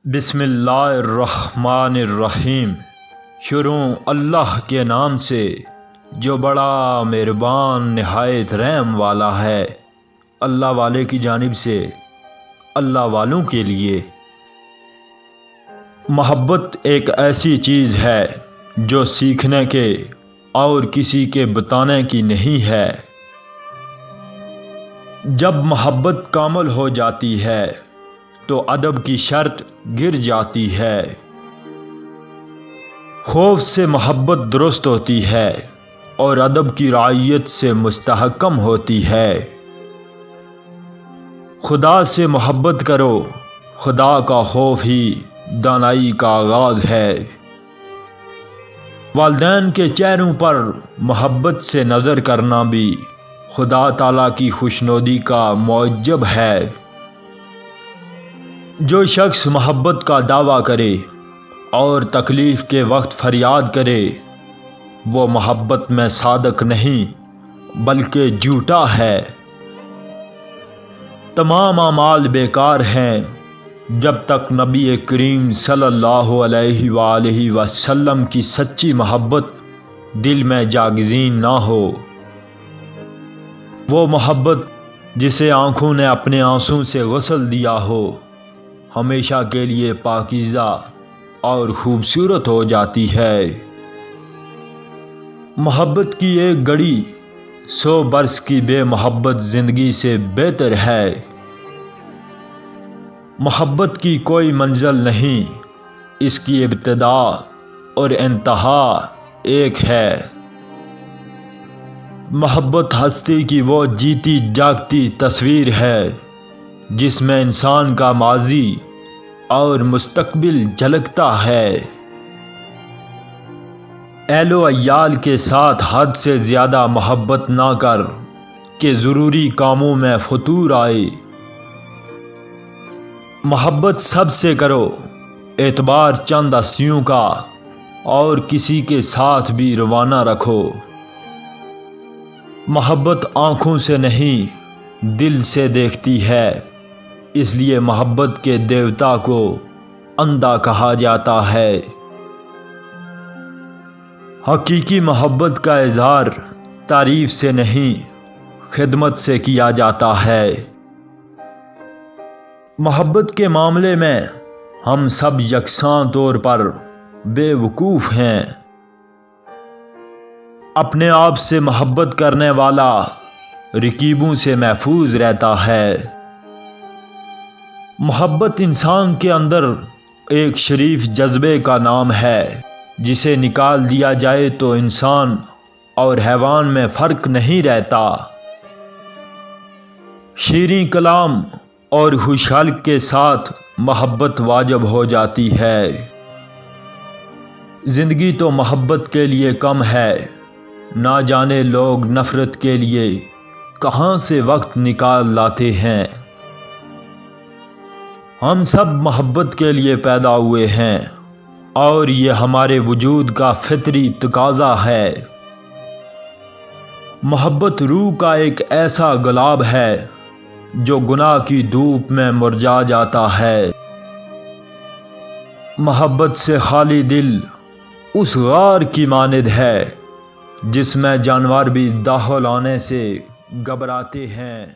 بسم اللہ الرحمن الرحیم۔ شروع اللہ کے نام سے جو بڑا مہربان نہایت رحم والا ہے۔ اللہ والے کی جانب سے اللہ والوں کے لیے۔ محبت ایک ایسی چیز ہے جو سیکھنے کے اور کسی کے بتانے کی نہیں ہے۔ جب محبت کامل ہو جاتی ہے تو ادب کی شرط گر جاتی ہے۔ خوف سے محبت درست ہوتی ہے اور ادب کی رعایت سے مستحکم ہوتی ہے۔ خدا سے محبت کرو، خدا کا خوف ہی دانائی کا آغاز ہے۔ والدین کے چہروں پر محبت سے نظر کرنا بھی خدا تعالیٰ کی خوشنودی کا موجب ہے۔ جو شخص محبت کا دعویٰ کرے اور تکلیف کے وقت فریاد کرے وہ محبت میں صادق نہیں بلکہ جھوٹا ہے۔ تمام اعمال بیکار ہیں جب تک نبی کریم صلی اللہ علیہ وآلہ وسلم کی سچی محبت دل میں جاگزین نہ ہو۔ وہ محبت جسے آنکھوں نے اپنے آنسوں سے غسل دیا ہو ہمیشہ کے لیے پاکیزہ اور خوبصورت ہو جاتی ہے۔ محبت کی ایک گھڑی 100 برس کی بے محبت زندگی سے بہتر ہے۔ محبت کی کوئی منزل نہیں، اس کی ابتدا اور انتہا ایک ہے۔ محبت ہستی کی وہ جیتی جاگتی تصویر ہے جس میں انسان کا ماضی اور مستقبل جھلکتا ہے۔ اہل و عیال کے ساتھ حد سے زیادہ محبت نہ کر کہ ضروری کاموں میں فتور آئے۔ محبت سب سے کرو، اعتبار چند ہستیوں کا اور کسی کے ساتھ بھی روانہ رکھو۔ محبت آنکھوں سے نہیں دل سے دیکھتی ہے، اس لیے محبت کے دیوتا کو اندھا کہا جاتا ہے۔ حقیقی محبت کا اظہار تعریف سے نہیں خدمت سے کیا جاتا ہے۔ محبت کے معاملے میں ہم سب یکساں طور پر بے وقوف ہیں۔ اپنے آپ سے محبت کرنے والا رقیبوں سے محفوظ رہتا ہے۔ محبت انسان کے اندر ایک شریف جذبے کا نام ہے جسے نکال دیا جائے تو انسان اور حیوان میں فرق نہیں رہتا۔ شیریں کلام اور خوش خلق کے ساتھ محبت واجب ہو جاتی ہے۔ زندگی تو محبت کے لیے کم ہے، نہ جانے لوگ نفرت کے لیے کہاں سے وقت نکال لاتے ہیں۔ ہم سب محبت کے لیے پیدا ہوئے ہیں اور یہ ہمارے وجود کا فطری تقاضا ہے۔ محبت روح کا ایک ایسا گلاب ہے جو گناہ کی دھوپ میں مرجھا جاتا ہے۔ محبت سے خالی دل اس غار کی مانند ہے جس میں جانور بھی داخل ہونے سے گھبراتے ہیں۔